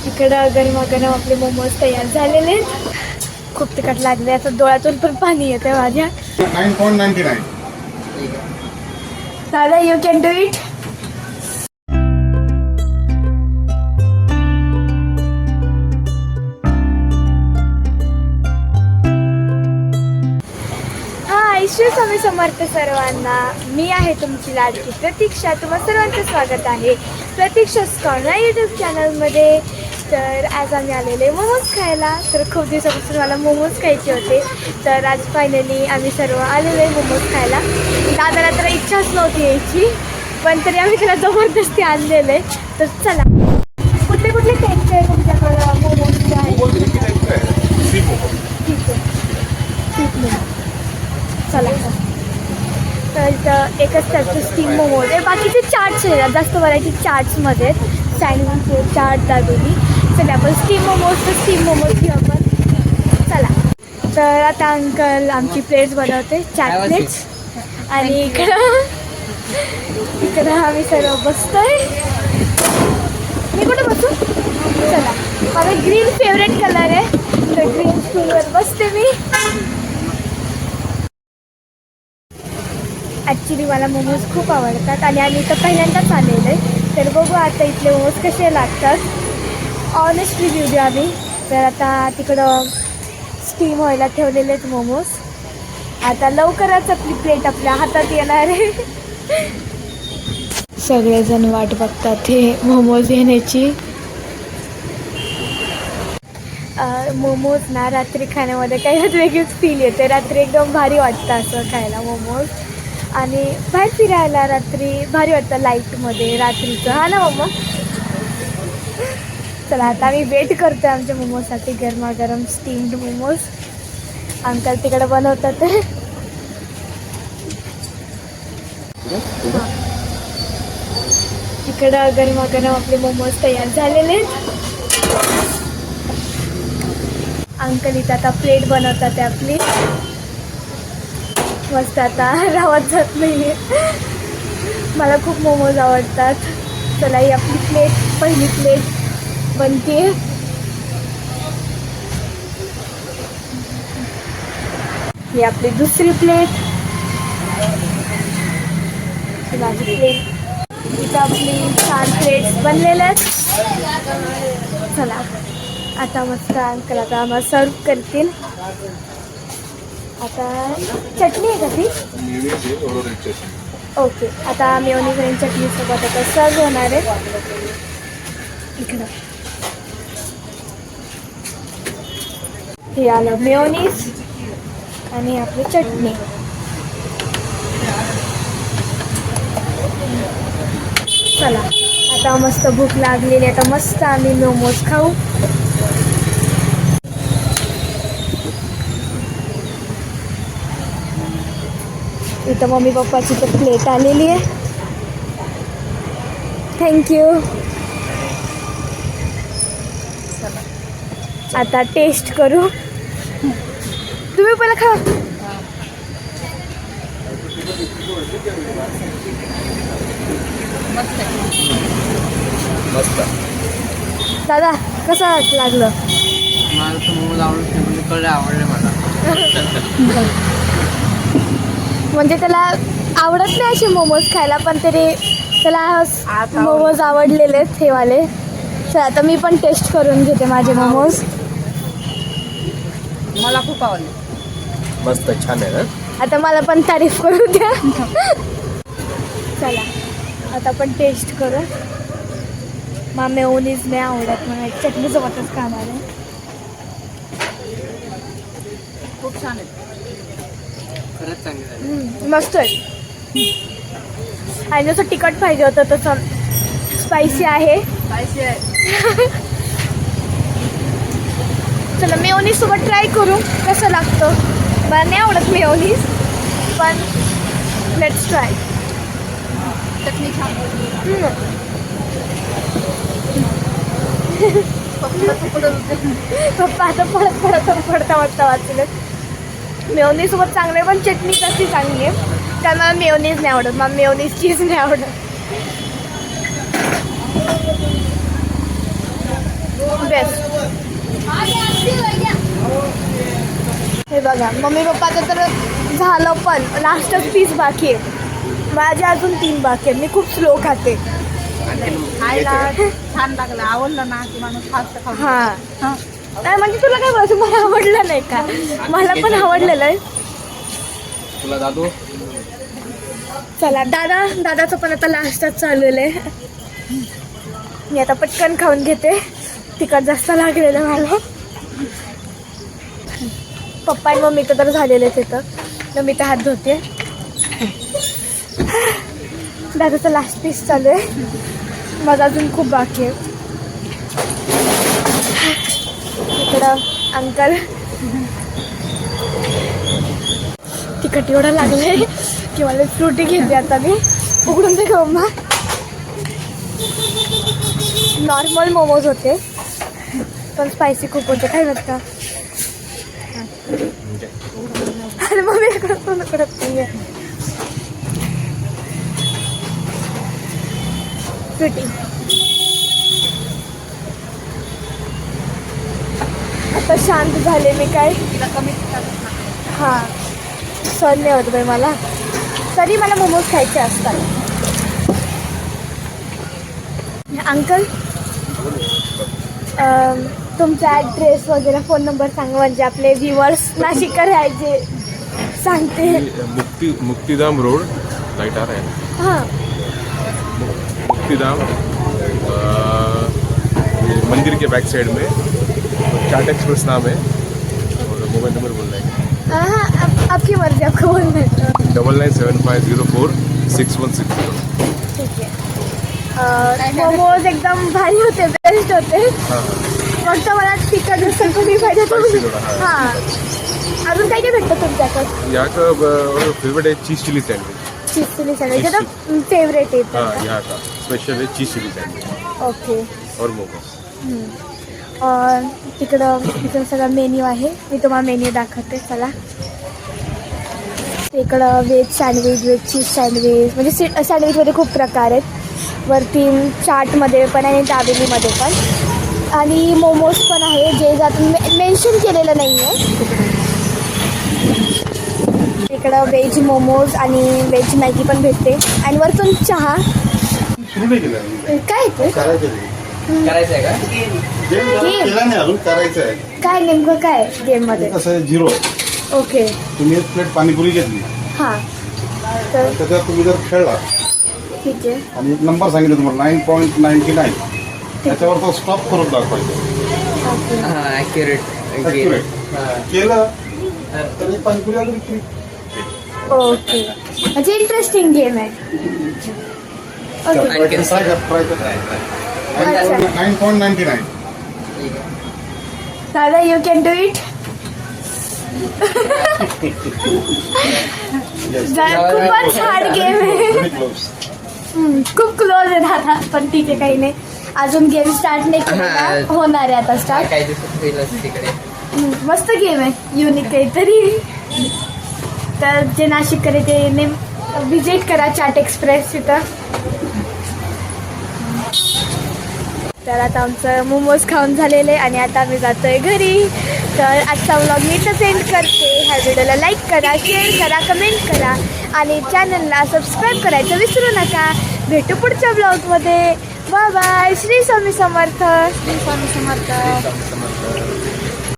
इकडं गरमागरम आपले मोमोज तयार झालेले आहेत. खूप तिखट लागले, आता डोळ्यातून पण पाणी येते माझ्या. 9.99. दादा, you can do it. Shri Swami Samarth सर्वांना. मी आहे तुमची लाडकी प्रतीक्षा. तुम्हा सर्वांचं स्वागत आहे प्रतीक्षा's कॉर्नर यूट्यूब चॅनलमध्ये. तर आज आम्ही आलेले मोमोज खायला. तर खूप दिवसापासून मला मोमोज खायचे होते, तर आज फायनली आम्ही सर्व आलेलो आहे मोमोज खायला. दादाला तर इच्छाच नव्हती यायची, पण तरी आम्ही त्याला जबरदस्ती आणलेलं आहे. तर चला, कुठले कुठले टाईपचे आहे तुमच्याकडं मोमोजचे आहे? ठीक आहे, ठीक आहे. चला, तर इथं एकच टाईपचं स्टीम मोमोज आहे. बाकीचे चाट्स आहेत, जास्त व्हरायटी चाट्समध्ये आहेत. सँडविच, चाट, दाबेली. चला आपण स्टीम मोमोज घेऊ आपण. चला, तर आता अंकल आमची प्लेट्स बनवते, चाट प्लेट्स. आणि इकडं आम्ही सर्व बसतोय. मी कुठे बसू? चला, माझा ग्रीन फेवरेट कलर आहे, तर ग्रीन स्टूलवर बसते मी. ॲक्च्युली मला मोमोज खूप आवडतात आणि आम्ही इथं पहिल्यांदाच आलेलो आहे. तर बघू आता इथले मोमोज कसे लागतात. ऑनेस्ट रिव्ह्यू देऊ आम्ही. तर आता तिकडं स्टीम व्हायला ठेवलेले आहेत मोमोज. आता लवकरच आपली प्लेट आपल्या हातात येणार आहे. सगळेजण वाट बघतात हे मोमोज येण्याची. मोमोज ना रात्री खाण्यामध्ये काही वेगळीच फील येते. रात्री एकदम भारी वाटतं असं खायला मोमोज. आणि बाहेर फिरायला रात्री भारी वाटतं लाईटमध्ये रात्रीचं. हा ना मम्मा? चला, आता आम्ही वेट करतो आहे आमच्या मोमोजसाठी. गरमागरम स्टीम्ड मोमोज अंकल तिकडे बनवतात. इकडं गरमागरम आपले मोमोज तयार झालेले आहेत. अंकल इथं आता प्लेट बनवतात आपली. मस्त, आता राहत जात नाही आहे. मला खूप मोमोज आवडतात. चला, ही आपली प्लेट, पहिली प्लेट बनते. ही आपली दुसरी प्लेट. माझी प्लेट. इथं आपली 4 प्लेट्स बनलेल्या आहेत. चला, आता मस्त अंकल आता आम्हाला सर्व करतील. आता चटणी आहे का ती? ओके, आता मेयोनीज आणि चटणीसोबत आता सर्व होणार आहे. इकडं हे आलं मेयोनीज आणि आपली चटणी. चला, आता मस्त भूक लागलेली, आता मस्त आम्ही मोमोज खाऊ. इथं मम्मी पप्पाची तर प्लेट आलेली आहे. थँक्यू. आता टेस्ट करू. तुम्ही पहिला खा. मस्त. दादा, कसं लागलं? मला तर मोमोज आवडले मला. म्हणजे त्याला आवडत नाही असे मोमोज खायला, पण तरी त्याला मोमोज आवडलेले आहेत हे वाले. तर आता मी पण टेस्ट करून घेते माझे मोमोज. मला खूप आवडले. मस्त, छान आहे ना. आता मला पण तारीफ करू द्या. चला, आता आपण टेस्ट करू. मग मेयोनीज नाही आवडत, मला चटणीसोबतच खाणार आहे. खूप छान आहे, खरंच चांगलं आहे. मस्त आहे. आणि जसं तिखट पाहिजे होतं तसं स्पायसी आहे. चला, मेयोनीज सोबत ट्राय करू कसं लागतं. मला नाही आवडत मेयोनीज, पण लेट्स ट्राय. चटणी छान. पप्पा आता पडता वाचलं. मेयोनीज सोबत चांगलं आहे, पण चटणी कशी चांगली आहे. त्यामुळे मेयोनीज नाही आवडत. मला मेयोनीज चीज नाही आवडत. बघा मम्मी पप्पाचं तर झालं पण लास्टच पीस बाकी आहे. माझ्या अजून 3 बाकी आहे. मी खूप स्लो खाते. खायला छान लागलं, आवडलं ना की माणूस फास्ट खाऊ. हां नाही म्हणजे तुला काय बोलायचं, मला आवडलं नाही का? मला पण आवडलेलं आहे. तुला दादू चला दादाचं पण आता लास्टच चाललेलं आहे. मी आता पटकन खाऊन घेते, तिखट जास्त लागलेलं मला. पप्पा आणि मम्मी तर झालेलेच येतं, तर मी तर हात धुते. दादाचं लास्ट पीस चालू आहे, माझा अजून खूप बाकी आहे. इकडं अंकल तिखट एवढं लागलंय की मला फ्रुटी घेते आता मी. उघडून दे गं मम्मा. नॉर्मल मोमोज होते पण स्पायसी खूप होते, काय म्हणता? अरे मम्मी कडत नाही फ्रुटी. आता शांत झाले मी, काय तिला कमी हां सहन नाही होत बाई मला, तरी मला मोमोज खायचे असतात. अंकल तुमचा ॲड्रेस वगैरे फोन नंबर सांगा, म्हणजे आपले व्ह्युअर्स नाशिककर आहे जे सांगते. मुक्तिधाम रोड लाइट आ रहा है. हां मुक्तिधाम मंदिर के बैक साइड में चाट एक्सप्रेस नाम है और मोबाइल नंबर बोल रहे हैं हां आपकी मर्जी, आपको बोलना है. 9975046160. ठीक आहे. मोमोज एकदम भारी होते, बेस्ट होते. हाँ फक्त मला तिखट जसं तुम्ही पाहिजे Spicy थोडा, हां. हां. अजून काय काय भेटतं तुमच्याकडं? यहाँ का फेवरेट है cheese chilli sandwich. Cheese chilli sandwich तर फेवरेट हाँ आहे. यहाँ का स्पेशल है चीज़ चिली सैंडविच ओके. और मोमोज. तिकडं सगळा मेन्यू आहे, मी तुम्हाला मेन्यू दाखवते. चला इकडं veg sandwich, veg cheese sandwich, म्हणजे सँडविचमध्ये खूप प्रकार आहेत. वरती चाटमध्ये पण आणि दाबेलीमध्ये पण, आणि मोमोज पण आहे जे जातून मेन्शन केलेलं नाही आहे. इकडं व्हेज मोमोज आणि व्हेज मॅगी पण भेटते, आणि वरतून चहा. सुरू नाही केलं. काय ते करायचं आहे का? गेम केला नाही अजून, करायचं आहे. काय नेमकं काय गेममध्ये? कसं आहे, 0. ओके. तुम्ही 1 प्लेट पाणीपुरी घेतली, हां तर त्याच्यात तुम्ही जर खेळला ठीक आहे. आणि एक नंबर सांगितलं तुम्हाला 9.99, त्याच्यावर तो स्टॉप करून दाखवायचं. ओके. हां ॲक्युरेट. Accurate. केलं तर एक पाणीपुरी आली की ओके, म्हणजे इंटरेस्टिंग गेम आहे. ओके. ट्राय कर. अच्छा. 9.99. दादा यू कॅन डू इट. खूपच हार्ड गेम आहे. Very close. खूप क्लोज आहे दादा, पण ठीक आहे, काही नाही. अजून गेम स्टार्ट नाही केलेला, हां. होणार आहे आता स्टार्ट. काही दिवसात होईलच तिकडे. मस्त गेम आहे, युनिक काहीतरी. तर जे नाशिककडे ते विजिट करा चाट एक्सप्रेस तिथं. तर आता आमचं मोमोज खाऊन झालेलं आहे आणि आता आम्ही जातो आहे घरी. तर आजचा व्लॉग मी इथं सेंड करते. ह्या व्हिडिओला लाईक करा, शेअर करा, कमेंट करा आणि चॅनलला सबस्क्राईब करायचं विसरू नका. भेटू पुढच्या ब्लॉगमध्ये. Bye bye. श्री स्वामी समर्थ. स्वामी समर्थ.